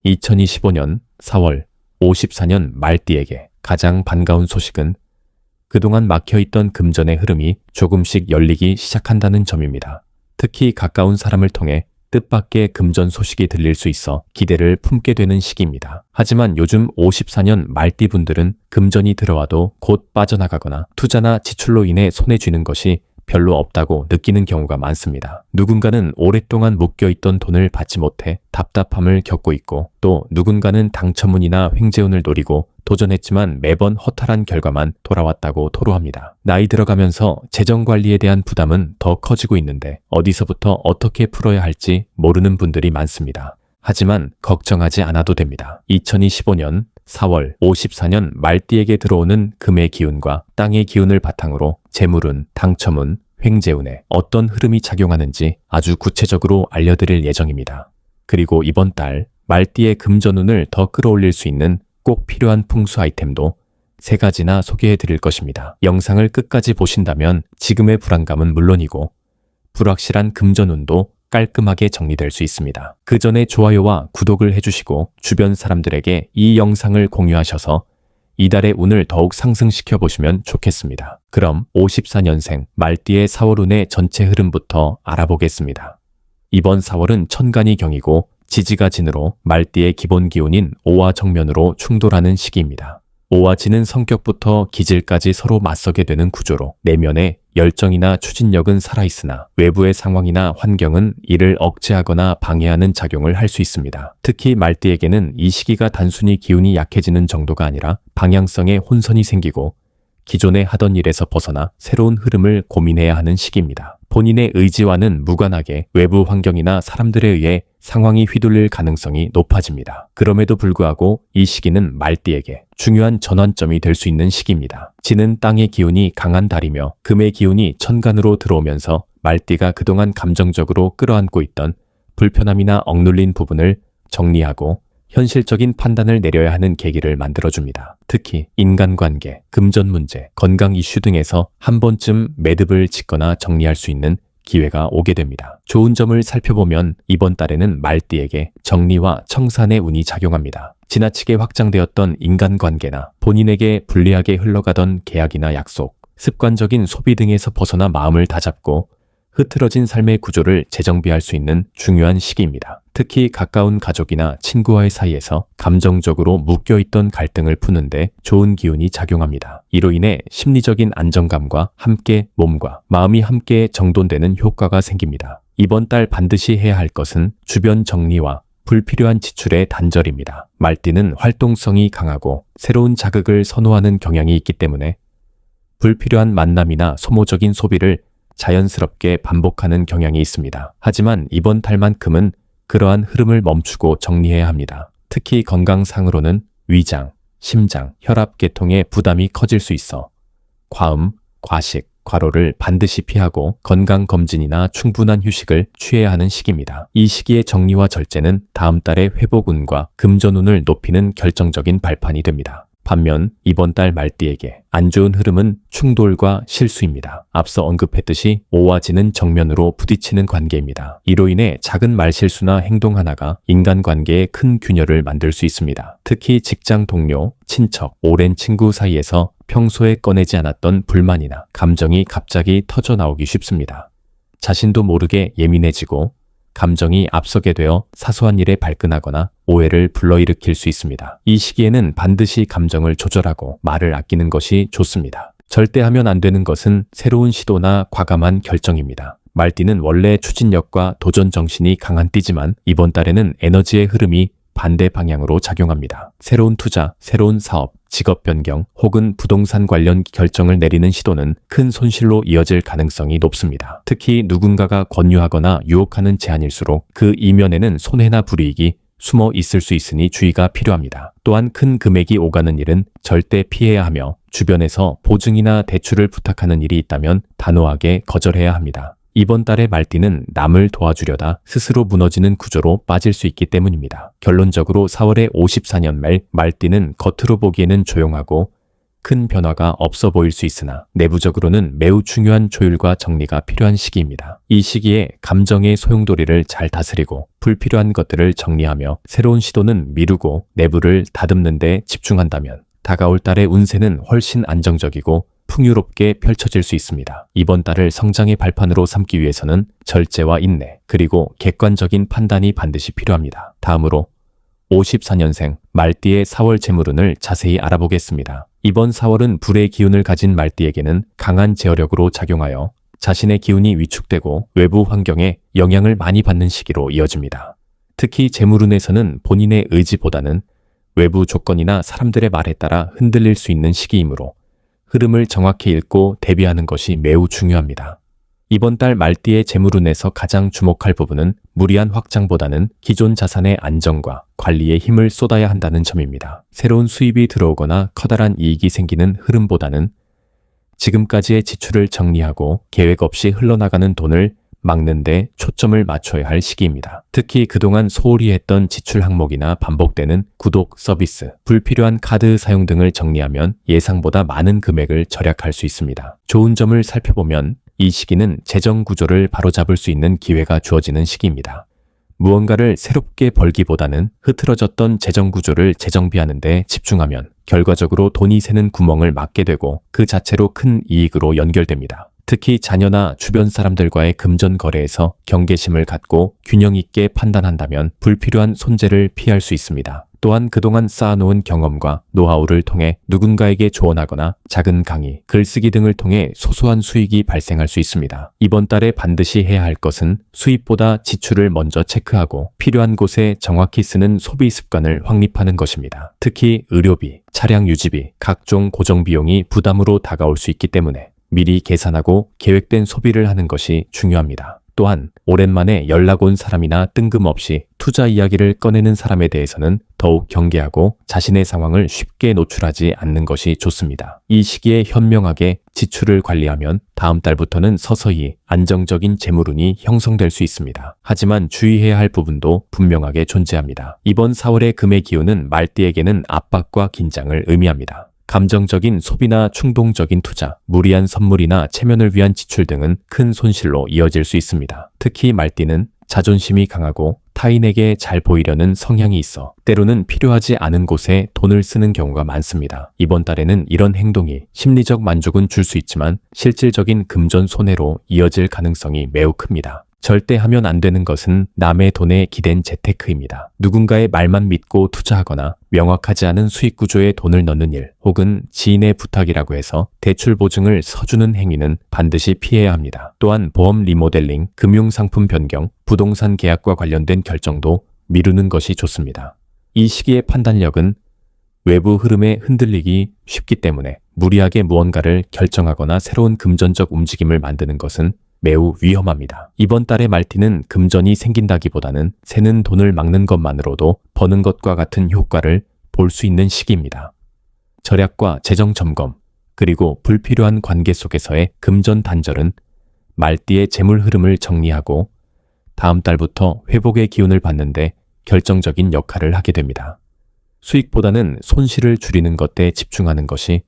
2025년 4월 54년 말띠에게 가장 반가운 소식은 그동안 막혀있던 금전의 흐름이 조금씩 열리기 시작한다는 점입니다. 특히 가까운 사람을 통해 뜻밖의 금전 소식이 들릴 수 있어 기대를 품게 되는 시기입니다. 하지만 요즘 54년 말띠 분들은 금전이 들어와도 곧 빠져나가거나 투자나 지출로 인해 손에 쥐는 것이 별로 없다고 느끼는 경우가 많습니다. 누군가는 오랫동안 묶여있던 돈을 받지 못해 답답함을 겪고 있고, 또 누군가는 당첨운이나 횡재운을 노리고 도전했지만 매번 허탈한 결과만 돌아왔다고 토로합니다. 나이 들어가면서 재정관리에 대한 부담은 더 커지고 있는데 어디서부터 어떻게 풀어야 할지 모르는 분들이 많습니다. 하지만 걱정하지 않아도 됩니다. 2025년 4월 54년 말띠에게 들어오는 금의 기운과 땅의 기운을 바탕으로 재물운, 당첨운, 횡재운에 어떤 흐름이 작용하는지 아주 구체적으로 알려드릴 예정입니다. 그리고 이번 달 말띠의 금전운을 더 끌어올릴 수 있는 꼭 필요한 풍수 아이템도 3가지나 소개해 드릴 것입니다. 영상을 끝까지 보신다면 지금의 불안감은 물론이고 불확실한 금전운도 깔끔하게 정리될 수 있습니다. 그 전에 좋아요와 구독을 해주시고 주변 사람들에게 이 영상을 공유하셔서 이달의 운을 더욱 상승시켜 보시면 좋겠습니다. 그럼 54년생 말띠의 4월 운의 전체 흐름부터 알아보겠습니다. 이번 4월은 천간이 경이고 지지가 진으로 말띠의 기본 기운인 오와 정면으로 충돌하는 시기입니다. 오와 진은 성격부터 기질까지 서로 맞서게 되는 구조로 내면에 열정이나 추진력은 살아있으나 외부의 상황이나 환경은 이를 억제하거나 방해하는 작용을 할 수 있습니다. 특히 말띠에게는 이 시기가 단순히 기운이 약해지는 정도가 아니라 방향성에 혼선이 생기고 기존에 하던 일에서 벗어나 새로운 흐름을 고민해야 하는 시기입니다. 본인의 의지와는 무관하게 외부 환경이나 사람들에 의해 상황이 휘둘릴 가능성이 높아집니다. 그럼에도 불구하고 이 시기는 말띠에게 중요한 전환점이 될 수 있는 시기입니다. 진은 땅의 기운이 강한 달이며 금의 기운이 천간으로 들어오면서 말띠가 그동안 감정적으로 끌어안고 있던 불편함이나 억눌린 부분을 정리하고 현실적인 판단을 내려야 하는 계기를 만들어줍니다. 특히 인간관계, 금전 문제, 건강 이슈 등에서 한 번쯤 매듭을 짓거나 정리할 수 있는 기회가 오게 됩니다. 좋은 점을 살펴보면 이번 달에는 말띠에게 정리와 청산의 운이 작용합니다. 지나치게 확장되었던 인간관계나 본인에게 불리하게 흘러가던 계약이나 약속, 습관적인 소비 등에서 벗어나 마음을 다잡고 흐트러진 삶의 구조를 재정비할 수 있는 중요한 시기입니다. 특히 가까운 가족이나 친구와의 사이에서 감정적으로 묶여있던 갈등을 푸는데 좋은 기운이 작용합니다. 이로 인해 심리적인 안정감과 함께 몸과 마음이 함께 정돈되는 효과가 생깁니다. 이번 달 반드시 해야 할 것은 주변 정리와 불필요한 지출의 단절입니다. 말띠는 활동성이 강하고 새로운 자극을 선호하는 경향이 있기 때문에 불필요한 만남이나 소모적인 소비를 자연스럽게 반복하는 경향이 있습니다. 하지만 이번 달만큼은 그러한 흐름을 멈추고 정리해야 합니다. 특히 건강상으로는 위장, 심장, 혈압 계통에 부담이 커질 수 있어 과음, 과식, 과로를 반드시 피하고 건강검진이나 충분한 휴식을 취해야 하는 시기입니다. 이 시기의 정리와 절제는 다음 달의 회복운과 금전운을 높이는 결정적인 발판이 됩니다. 반면 이번 달 말띠에게 안 좋은 흐름은 충돌과 실수입니다. 앞서 언급했듯이 오와 진은 정면으로 부딪히는 관계입니다. 이로 인해 작은 말실수나 행동 하나가 인간관계에 큰 균열을 만들 수 있습니다. 특히 직장 동료, 친척, 오랜 친구 사이에서 평소에 꺼내지 않았던 불만이나 감정이 갑자기 터져 나오기 쉽습니다. 자신도 모르게 예민해지고 감정이 앞서게 되어 사소한 일에 발끈하거나 오해를 불러일으킬 수 있습니다. 이 시기에는 반드시 감정을 조절하고 말을 아끼는 것이 좋습니다. 절대 하면 안 되는 것은 새로운 시도나 과감한 결정입니다. 말띠는 원래 추진력과 도전 정신이 강한 띠지만 이번 달에는 에너지의 흐름이 반대 방향으로 작용합니다. 새로운 투자, 새로운 사업, 직업 변경 혹은 부동산 관련 결정을 내리는 시도는 큰 손실로 이어질 가능성이 높습니다. 특히 누군가가 권유하거나 유혹하는 제안일수록 그 이면에는 손해나 불이익이 숨어 있을 수 있으니 주의가 필요합니다. 또한 큰 금액이 오가는 일은 절대 피해야 하며 주변에서 보증이나 대출을 부탁하는 일이 있다면 단호하게 거절해야 합니다. 이번 달의 말띠는 남을 도와주려다 스스로 무너지는 구조로 빠질 수 있기 때문입니다. 결론적으로 4월의 54년 말 말띠는 겉으로 보기에는 조용하고 큰 변화가 없어 보일 수 있으나 내부적으로는 매우 중요한 조율과 정리가 필요한 시기입니다. 이 시기에 감정의 소용돌이를 잘 다스리고 불필요한 것들을 정리하며 새로운 시도는 미루고 내부를 다듬는 데 집중한다면 다가올 달의 운세는 훨씬 안정적이고 풍요롭게 펼쳐질 수 있습니다. 이번 달을 성장의 발판으로 삼기 위해서는 절제와 인내, 그리고 객관적인 판단이 반드시 필요합니다. 다음으로 54년생 말띠의 4월 재물운을 자세히 알아보겠습니다. 이번 4월은 불의 기운을 가진 말띠에게는 강한 제어력으로 작용하여 자신의 기운이 위축되고 외부 환경에 영향을 많이 받는 시기로 이어집니다. 특히 재물운에서는 본인의 의지보다는 외부 조건이나 사람들의 말에 따라 흔들릴 수 있는 시기이므로 흐름을 정확히 읽고 대비하는 것이 매우 중요합니다. 이번 달 말띠의 재물운에서 가장 주목할 부분은 무리한 확장보다는 기존 자산의 안정과 관리에 힘을 쏟아야 한다는 점입니다. 새로운 수입이 들어오거나 커다란 이익이 생기는 흐름보다는 지금까지의 지출을 정리하고 계획 없이 흘러나가는 돈을 막는 데 초점을 맞춰야 할 시기입니다. 특히 그동안 소홀히 했던 지출 항목이나 반복되는 구독, 서비스, 불필요한 카드 사용 등을 정리하면 예상보다 많은 금액을 절약할 수 있습니다. 좋은 점을 살펴보면 이 시기는 재정 구조를 바로잡을 수 있는 기회가 주어지는 시기입니다. 무언가를 새롭게 벌기보다는 흐트러졌던 재정 구조를 재정비하는 데 집중하면 결과적으로 돈이 새는 구멍을 막게 되고 그 자체로 큰 이익으로 연결됩니다. 특히 자녀나 주변 사람들과의 금전 거래에서 경계심을 갖고 균형 있게 판단한다면 불필요한 손재를 피할 수 있습니다. 또한 그동안 쌓아놓은 경험과 노하우를 통해 누군가에게 조언하거나 작은 강의, 글쓰기 등을 통해 소소한 수익이 발생할 수 있습니다. 이번 달에 반드시 해야 할 것은 수입보다 지출을 먼저 체크하고 필요한 곳에 정확히 쓰는 소비 습관을 확립하는 것입니다. 특히 의료비, 차량 유지비, 각종 고정비용이 부담으로 다가올 수 있기 때문에 미리 계산하고 계획된 소비를 하는 것이 중요합니다. 또한 오랜만에 연락 온 사람이나 뜬금없이 투자 이야기를 꺼내는 사람에 대해서는 더욱 경계하고 자신의 상황을 쉽게 노출하지 않는 것이 좋습니다. 이 시기에 현명하게 지출을 관리하면 다음 달부터는 서서히 안정적인 재물운이 형성될 수 있습니다. 하지만 주의해야 할 부분도 분명하게 존재합니다. 이번 4월의 금의 기운은 말띠에게는 압박과 긴장을 의미합니다. 감정적인 소비나 충동적인 투자, 무리한 선물이나 체면을 위한 지출 등은 큰 손실로 이어질 수 있습니다. 특히 말띠는 자존심이 강하고 타인에게 잘 보이려는 성향이 있어 때로는 필요하지 않은 곳에 돈을 쓰는 경우가 많습니다. 이번 달에는 이런 행동이 심리적 만족은 줄 수 있지만 실질적인 금전 손해로 이어질 가능성이 매우 큽니다. 절대 하면 안 되는 것은 남의 돈에 기댄 재테크입니다. 누군가의 말만 믿고 투자하거나 명확하지 않은 수익 구조에 돈을 넣는 일, 혹은 지인의 부탁이라고 해서 대출 보증을 서주는 행위는 반드시 피해야 합니다. 또한 보험 리모델링, 금융상품 변경, 부동산 계약과 관련된 결정도 미루는 것이 좋습니다. 이 시기의 판단력은 외부 흐름에 흔들리기 쉽기 때문에 무리하게 무언가를 결정하거나 새로운 금전적 움직임을 만드는 것은 매우 위험합니다. 이번 달의 말띠는 금전이 생긴다기보다는 새는 돈을 막는 것만으로도 버는 것과 같은 효과를 볼 수 있는 시기입니다. 절약과 재정 점검, 그리고 불필요한 관계 속에서의 금전 단절은 말띠의 재물 흐름을 정리하고 다음 달부터 회복의 기운을 받는데 결정적인 역할을 하게 됩니다. 수익보다는 손실을 줄이는 것에 집중하는 것이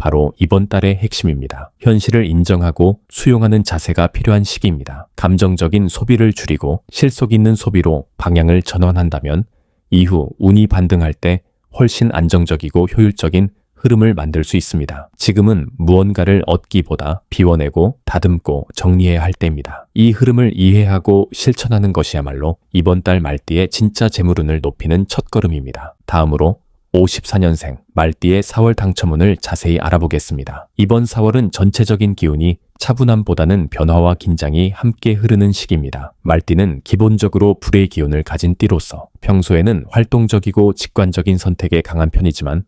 바로 이번 달의 핵심입니다. 현실을 인정하고 수용하는 자세가 필요한 시기입니다. 감정적인 소비를 줄이고 실속 있는 소비로 방향을 전환한다면 이후 운이 반등할 때 훨씬 안정적이고 효율적인 흐름을 만들 수 있습니다. 지금은 무언가를 얻기보다 비워내고 다듬고 정리해야 할 때입니다. 이 흐름을 이해하고 실천하는 것이야말로 이번 달 말띠의 진짜 재물운을 높이는 첫걸음입니다. 다음으로 54년생 말띠의 4월 당첨운을 자세히 알아보겠습니다. 이번 4월은 전체적인 기운이 차분함보다는 변화와 긴장이 함께 흐르는 시기입니다. 말띠는 기본적으로 불의 기운을 가진 띠로서 평소에는 활동적이고 직관적인 선택에 강한 편이지만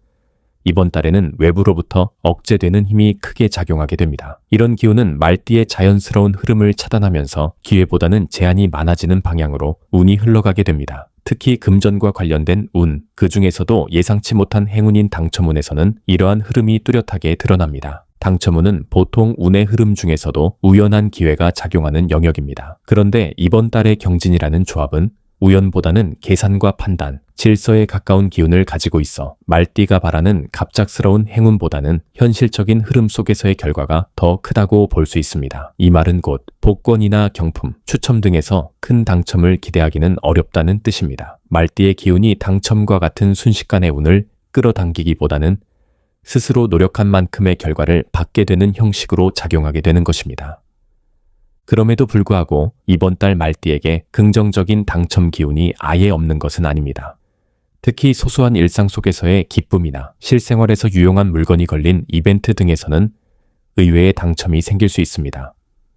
이번 달에는 외부로부터 억제되는 힘이 크게 작용하게 됩니다. 이런 기운은 말띠의 자연스러운 흐름을 차단하면서 기회보다는 제한이 많아지는 방향으로 운이 흘러가게 됩니다. 특히 금전과 관련된 운, 그 중에서도 예상치 못한 행운인 당첨운에서는 이러한 흐름이 뚜렷하게 드러납니다. 당첨운은 보통 운의 흐름 중에서도 우연한 기회가 작용하는 영역입니다. 그런데 이번 달의 경진이라는 조합은 우연보다는 계산과 판단, 질서에 가까운 기운을 가지고 있어 말띠가 바라는 갑작스러운 행운보다는 현실적인 흐름 속에서의 결과가 더 크다고 볼 수 있습니다. 이 말은 곧 복권이나 경품, 추첨 등에서 큰 당첨을 기대하기는 어렵다는 뜻입니다. 말띠의 기운이 당첨과 같은 순식간의 운을 끌어당기기보다는 스스로 노력한 만큼의 결과를 받게 되는 형식으로 작용하게 되는 것입니다. 그럼에도 불구하고 이번 달 말띠에게 긍정적인 당첨 기운이 아예 없는 것은 아닙니다. 특히 소소한 일상 속에서의 기쁨이나 실생활에서 유용한 물건이 걸린 이벤트 등에서는 의외의 당첨이 생길 수 있습니다.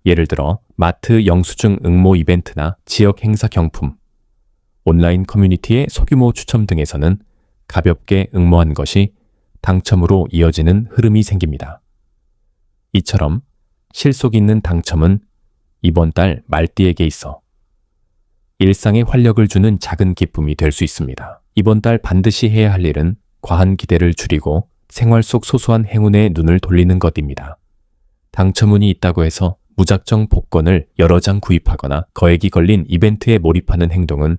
예를 들어 마트 영수증 응모 이벤트나 지역 행사 경품, 온라인 커뮤니티의 소규모 추첨 등에서는 가볍게 응모한 것이 당첨으로 이어지는 흐름이 생깁니다. 이처럼 실속 있는 당첨은 이번 달 말띠에게 있어 일상에 활력을 주는 작은 기쁨이 될 수 있습니다. 이번 달 반드시 해야 할 일은 과한 기대를 줄이고 생활 속 소소한 행운에 눈을 돌리는 것입니다. 당첨운이 있다고 해서 무작정 복권을 여러 장 구입하거나 거액이 걸린 이벤트에 몰입하는 행동은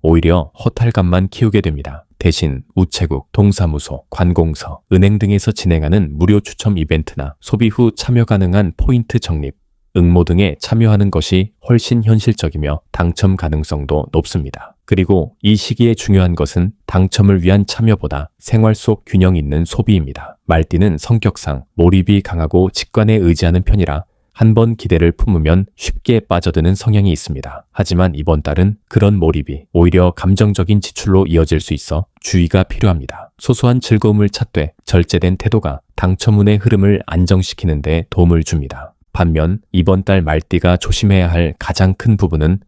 오히려 허탈감만 키우게 됩니다. 대신 우체국, 동사무소, 관공서, 은행 등에서 진행하는 무료 추첨 이벤트나 소비 후 참여 가능한 포인트 적립, 응모 등에 참여하는 것이 훨씬 현실적이며 당첨 가능성도 높습니다. 그리고 이 시기에 중요한 것은 당첨을 위한 참여보다 생활 속 균형 있는 소비입니다. 말띠는 성격상 몰입이 강하고 직관에 의지하는 편이라 한 번 기대를 품으면 쉽게 빠져드는 성향이 있습니다. 하지만 이번 달은 그런 몰입이 오히려 감정적인 지출로 이어질 수 있어 주의가 필요합니다. 소소한 즐거움을 찾되 절제된 태도가 당첨운의 흐름을 안정시키는 데 도움을 줍니다. 반면 이번 달 말띠가 조심해야 할 가장 큰 부분은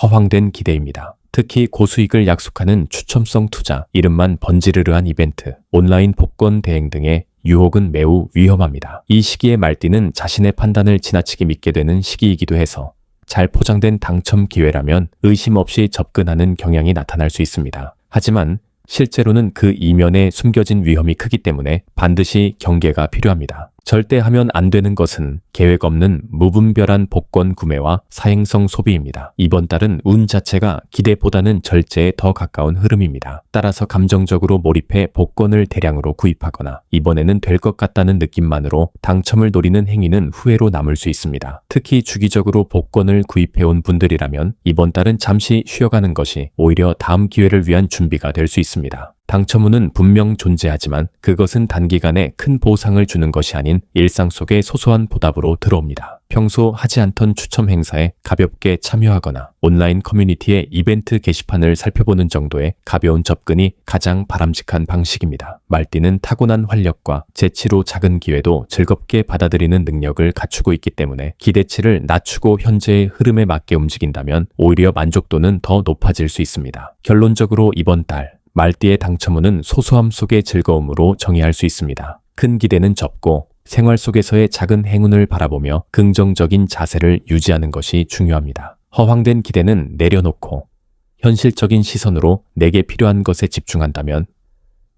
허황된 기대입니다. 특히 고수익을 약속하는 추첨성 투자, 이름만 번지르르한 이벤트, 온라인 복권 대행 등의 유혹은 매우 위험합니다. 이 시기에 말띠는 자신의 판단을 지나치게 믿게 되는 시기이기도 해서 잘 포장된 당첨 기회라면 의심 없이 접근하는 경향이 나타날 수 있습니다. 하지만 실제로는 그 이면에 숨겨진 위험이 크기 때문에 반드시 경계가 필요합니다. 절대 하면 안 되는 것은 계획 없는 무분별한 복권 구매와 사행성 소비입니다. 이번 달은 운 자체가 기대보다는 절제에 더 가까운 흐름입니다. 따라서 감정적으로 몰입해 복권을 대량으로 구입하거나 이번에는 될 것 같다는 느낌만으로 당첨을 노리는 행위는 후회로 남을 수 있습니다. 특히 주기적으로 복권을 구입해온 분들이라면 이번 달은 잠시 쉬어가는 것이 오히려 다음 기회를 위한 준비가 될 수 있습니다. 당첨운은 분명 존재하지만 그것은 단기간에 큰 보상을 주는 것이 아닌 일상 속의 소소한 보답으로 들어옵니다. 평소 하지 않던 추첨 행사에 가볍게 참여하거나 온라인 커뮤니티의 이벤트 게시판을 살펴보는 정도의 가벼운 접근이 가장 바람직한 방식입니다. 말띠는 타고난 활력과 재치로 작은 기회도 즐겁게 받아들이는 능력을 갖추고 있기 때문에 기대치를 낮추고 현재의 흐름에 맞게 움직인다면 오히려 만족도는 더 높아질 수 있습니다. 결론적으로 이번 달 말띠의 당첨운은 소소함 속의 즐거움으로 정의할 수 있습니다. 큰 기대는 접고 생활 속에서의 작은 행운을 바라보며 긍정적인 자세를 유지하는 것이 중요합니다. 허황된 기대는 내려놓고 현실적인 시선으로 내게 필요한 것에 집중한다면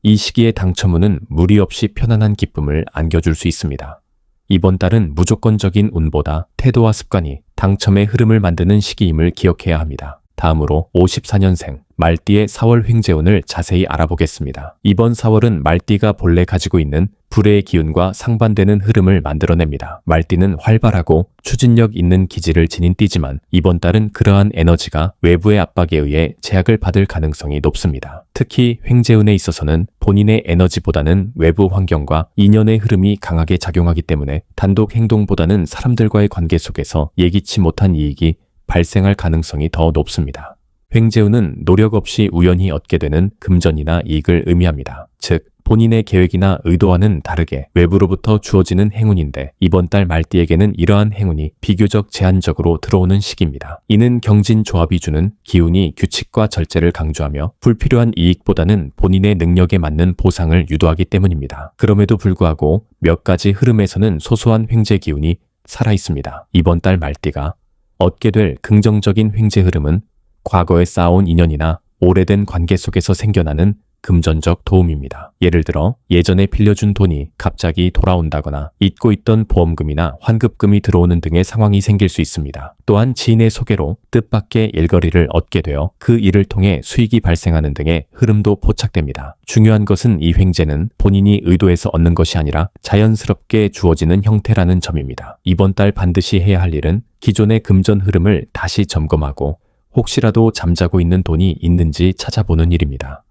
이 시기의 당첨운은 무리 없이 편안한 기쁨을 안겨줄 수 있습니다. 이번 달은 무조건적인 운보다 태도와 습관이 당첨의 흐름을 만드는 시기임을 기억해야 합니다. 다음으로 54년생 말띠의 4월 횡재운을 자세히 알아보겠습니다. 이번 4월은 말띠가 본래 가지고 있는 불의 기운과 상반되는 흐름을 만들어냅니다. 말띠는 활발하고 추진력 있는 기질을 지닌 띠지만 이번 달은 그러한 에너지가 외부의 압박에 의해 제약을 받을 가능성이 높습니다. 특히 횡재운에 있어서는 본인의 에너지보다는 외부 환경과 인연의 흐름이 강하게 작용하기 때문에 단독 행동보다는 사람들과의 관계 속에서 예기치 못한 이익이 발생할 가능성이 더 높습니다. 횡재운은 노력 없이 우연히 얻게 되는 금전이나 이익을 의미합니다. 즉, 본인의 계획이나 의도와는 다르게 외부로부터 주어지는 행운인데 이번 달 말띠에게는 이러한 행운이 비교적 제한적으로 들어오는 시기입니다. 이는 경진조합이 주는 기운이 규칙과 절제를 강조하며 불필요한 이익보다는 본인의 능력에 맞는 보상을 유도하기 때문입니다. 그럼에도 불구하고 몇 가지 흐름에서는 소소한 횡재 기운이 살아있습니다. 이번 달 말띠가 얻게 될 긍정적인 횡재 흐름은 과거에 쌓아온 인연이나 오래된 관계 속에서 생겨나는 금전적 도움입니다. 예를 들어 예전에 빌려준 돈이 갑자기 돌아온다거나 잊고 있던 보험금이나 환급금이 들어오는 등의 상황이 생길 수 있습니다. 또한 지인의 소개로 뜻밖의 일거리를 얻게 되어 그 일을 통해 수익이 발생하는 등의 흐름도 포착됩니다. 중요한 것은 이 횡재는 본인이 의도해서 얻는 것이 아니라 자연스럽게 주어지는 형태라는 점입니다. 이번 달 반드시 해야 할 일은 기존의 금전 흐름을 다시 점검하고 혹시라도 잠자고 있는 돈이 있는지 찾아보는 일입니다.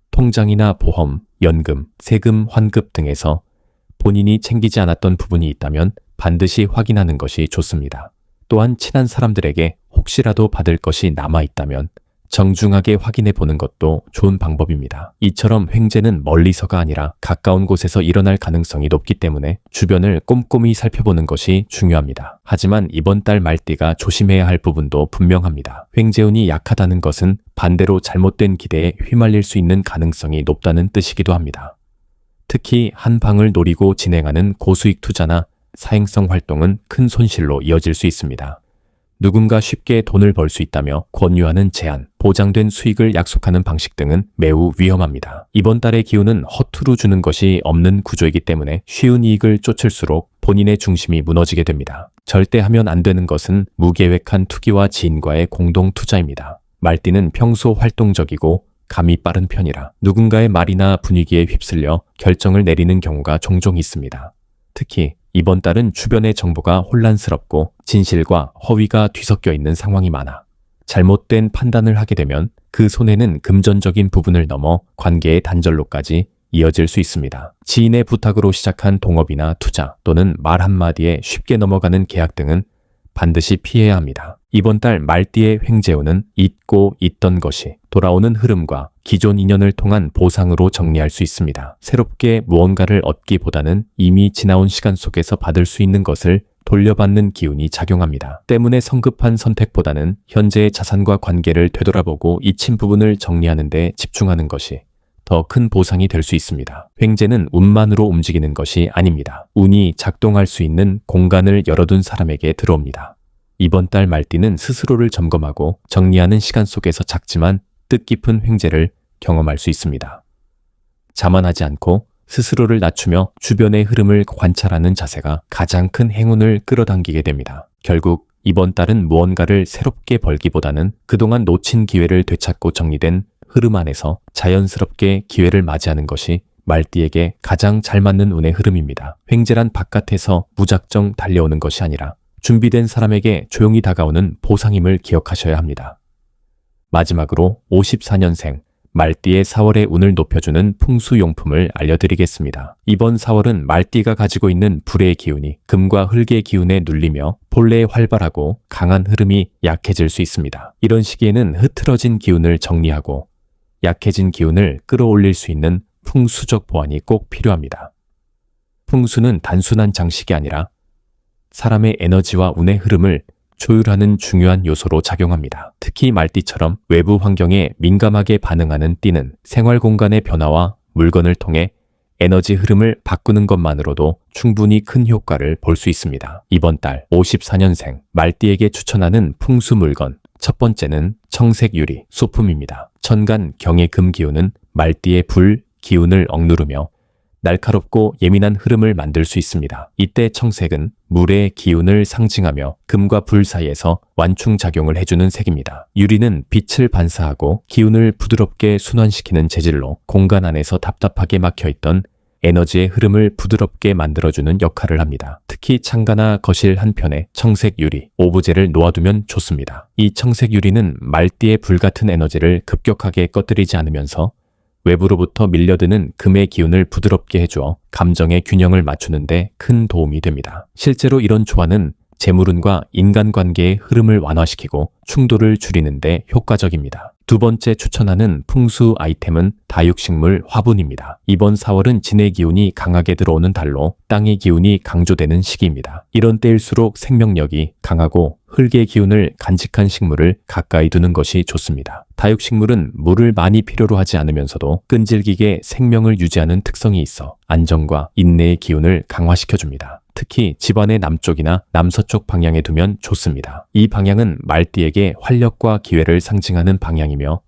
통장이나 보험, 연금, 세금, 환급 등에서 본인이 챙기지 않았던 부분이 있다면 반드시 확인하는 것이 좋습니다. 또한 친한 사람들에게 혹시라도 받을 것이 남아있다면 정중하게 확인해 보는 것도 좋은 방법입니다. 이처럼 횡재는 멀리서가 아니라 가까운 곳에서 일어날 가능성이 높기 때문에 주변을 꼼꼼히 살펴보는 것이 중요합니다. 하지만 이번 달 말띠가 조심해야 할 부분도 분명합니다. 횡재운이 약하다는 것은 반대로 잘못된 기대에 휘말릴 수 있는 가능성이 높다는 뜻이기도 합니다. 특히 한 방을 노리고 진행하는 고수익 투자나 사행성 활동은 큰 손실로 이어질 수 있습니다. 누군가 쉽게 돈을 벌 수 있다며 권유하는 제한, 보장된 수익을 약속하는 방식 등은 매우 위험합니다. 이번 달의 기운은 허투루 주는 것이 없는 구조이기 때문에 쉬운 이익을 쫓을수록 본인의 중심이 무너지게 됩니다. 절대 하면 안 되는 것은 무계획한 투기와 지인과의 공동 투자입니다. 말띠는 평소 활동적이고 감이 빠른 편이라 누군가의 말이나 분위기에 휩쓸려 결정을 내리는 경우가 종종 있습니다. 특히 이번 달은 주변의 정보가 혼란스럽고 진실과 허위가 뒤섞여 있는 상황이 많아 잘못된 판단을 하게 되면 그 손해는 금전적인 부분을 넘어 관계의 단절로까지 이어질 수 있습니다. 지인의 부탁으로 시작한 동업이나 투자 또는 말 한마디에 쉽게 넘어가는 계약 등은 반드시 피해야 합니다. 이번 달 말띠의 횡재운은 잊고 있던 것이 돌아오는 흐름과 기존 인연을 통한 보상으로 정리할 수 있습니다. 새롭게 무언가를 얻기보다는 이미 지나온 시간 속에서 받을 수 있는 것을 돌려받는 기운이 작용합니다. 때문에 성급한 선택보다는 현재의 자산과 관계를 되돌아보고 잊힌 부분을 정리하는 데 집중하는 것이 더 큰 보상이 될 수 있습니다. 횡재는 운만으로 움직이는 것이 아닙니다. 운이 작동할 수 있는 공간을 열어둔 사람에게 들어옵니다. 이번 달 말띠는 스스로를 점검하고 정리하는 시간 속에서 작지만 뜻깊은 횡재를 경험할 수 있습니다. 자만하지 않고 스스로를 낮추며 주변의 흐름을 관찰하는 자세가 가장 큰 행운을 끌어당기게 됩니다. 결국 이번 달은 무언가를 새롭게 벌기보다는 그동안 놓친 기회를 되찾고 정리된 흐름 안에서 자연스럽게 기회를 맞이하는 것이 말띠에게 가장 잘 맞는 운의 흐름입니다. 횡재란 바깥에서 무작정 달려오는 것이 아니라 준비된 사람에게 조용히 다가오는 보상임을 기억하셔야 합니다. 마지막으로 54년생 말띠의 4월의 운을 높여주는 풍수용품을 알려드리겠습니다. 이번 4월은 말띠가 가지고 있는 불의 기운이 금과 흙의 기운에 눌리며 본래 활발하고 강한 흐름이 약해질 수 있습니다. 이런 시기에는 흐트러진 기운을 정리하고 약해진 기운을 끌어올릴 수 있는 풍수적 보완이 꼭 필요합니다. 풍수는 단순한 장식이 아니라 사람의 에너지와 운의 흐름을 조율하는 중요한 요소로 작용합니다. 특히 말띠처럼 외부 환경에 민감하게 반응하는 띠는 생활 공간의 변화와 물건을 통해 에너지 흐름을 바꾸는 것만으로도 충분히 큰 효과를 볼 수 있습니다. 이번 달 54년생 말띠에게 추천하는 풍수 물건 첫 번째는 청색 유리, 소품입니다. 천간 경의 금 기운은 말띠의 불 기운을 억누르며 날카롭고 예민한 흐름을 만들 수 있습니다. 이때 청색은 물의 기운을 상징하며 금과 불 사이에서 완충작용을 해주는 색입니다. 유리는 빛을 반사하고 기운을 부드럽게 순환시키는 재질로 공간 안에서 답답하게 막혀있던 에너지의 흐름을 부드럽게 만들어주는 역할을 합니다. 특히 창가나 거실 한편에 청색 유리, 오브제를 놓아두면 좋습니다. 이 청색 유리는 말띠의 불같은 에너지를 급격하게 꺼뜨리지 않으면서 외부로부터 밀려드는 금의 기운을 부드럽게 해주어 감정의 균형을 맞추는 데 큰 도움이 됩니다. 실제로 이런 조화는 재물운과 인간관계의 흐름을 완화시키고 충돌을 줄이는 데 효과적입니다. 두 번째 추천하는 풍수 아이템은 다육식물 화분입니다. 이번 4월은 진의 기운이 강하게 들어오는 달로 땅의 기운이 강조되는 시기입니다. 이런 때일수록 생명력이 강하고 흙의 기운을 간직한 식물을 가까이 두는 것이 좋습니다. 다육식물은 물을 많이 필요로 하지 않으면서도 끈질기게 생명을 유지하는 특성이 있어 안정과 인내의 기운을 강화시켜줍니다. 특히 집안의 남쪽이나 남서쪽 방향에 두면 좋습니다. 이 방향은 말띠에게 활력과 기회를 상징하는 방향이며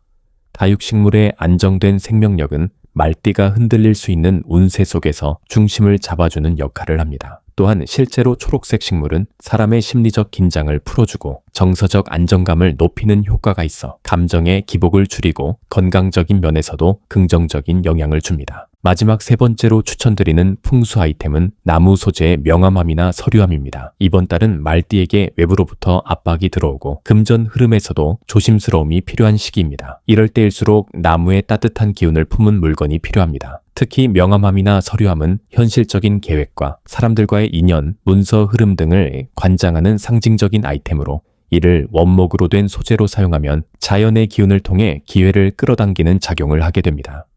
다육식물의 안정된 생명력은 말띠가 흔들릴 수 있는 운세 속에서 중심을 잡아주는 역할을 합니다. 또한 실제로 초록색 식물은 사람의 심리적 긴장을 풀어주고 정서적 안정감을 높이는 효과가 있어 감정의 기복을 줄이고 건강적인 면에서도 긍정적인 영향을 줍니다. 마지막 세 번째로 추천드리는 풍수 아이템은 나무 소재의 명암함이나 서류함입니다. 이번 달은 말띠에게 외부로부터 압박이 들어오고 금전 흐름에서도 조심스러움이 필요한 시기입니다. 이럴 때일수록 나무의 따뜻한 기운을 품은 물건이 필요합니다. 특히 명암함이나 서류함은 현실적인 계획과 사람들과의 인연, 문서 흐름 등을 관장하는 상징적인 아이템으로 이를 원목으로 된 소재로 사용하면 자연의 기운을 통해 기회를 끌어당기는 작용을 하게 됩니다.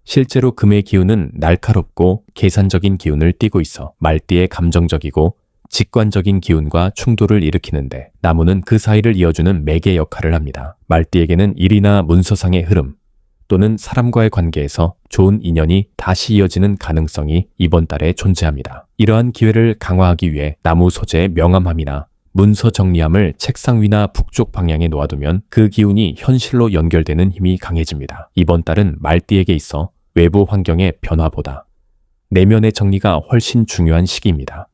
실제로 금의 기운은 날카롭고 계산적인 기운을 띠고 있어 말띠의 감정적이고 직관적인 기운과 충돌을 일으키는데 나무는 그 사이를 이어주는 매개 역할을 합니다. 말띠에게는 일이나 문서상의 흐름 또는 사람과의 관계에서 좋은 인연이 다시 이어지는 가능성이 이번 달에 존재합니다. 이러한 기회를 강화하기 위해 나무 소재의 명암함이나 문서 정리함을 책상 위나 북쪽 방향에 놓아두면 그 기운이 현실로 연결되는 힘이 강해집니다. 이번 달은 말띠에게 있어 외부 환경의 변화보다 내면의 정리가 훨씬 중요한 시기입니다.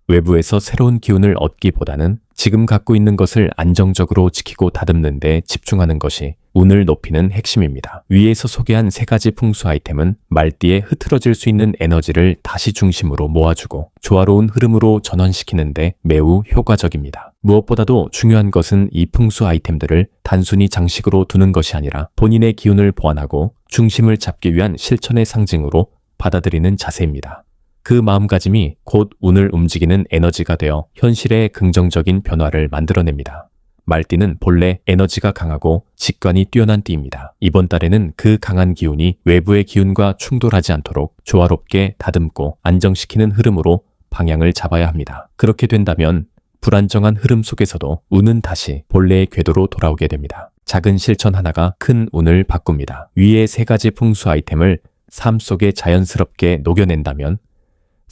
외부에서 새로운 기운을 얻기보다는 지금 갖고 있는 것을 안정적으로 지키고 다듬는 데 집중하는 것이 운을 높이는 핵심입니다. 위에서 소개한 세 가지 풍수 아이템은 말띠에 흐트러질 수 있는 에너지를 다시 중심으로 모아주고 조화로운 흐름으로 전환시키는 데 매우 효과적입니다. 무엇보다도 중요한 것은 이 풍수 아이템들을 단순히 장식으로 두는 것이 아니라 본인의 기운을 보완하고 중심을 잡기 위한 실천의 상징으로 받아들이는 자세입니다. 그 마음가짐이 곧 운을 움직이는 에너지가 되어 현실의 긍정적인 변화를 만들어냅니다. 말띠는 본래 에너지가 강하고 직관이 뛰어난 띠입니다. 이번 달에는 그 강한 기운이 외부의 기운과 충돌하지 않도록 조화롭게 다듬고 안정시키는 흐름으로 방향을 잡아야 합니다. 그렇게 된다면 불안정한 흐름 속에서도 운은 다시 본래의 궤도로 돌아오게 됩니다. 작은 실천 하나가 큰 운을 바꿉니다. 위의 세 가지 풍수 아이템을 삶 속에 자연스럽게 녹여낸다면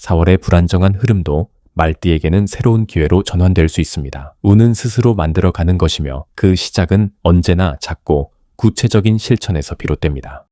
4월의 불안정한 흐름도 말띠에게는 새로운 기회로 전환될 수 있습니다. 운은 스스로 만들어가는 것이며 그 시작은 언제나 작고 구체적인 실천에서 비롯됩니다.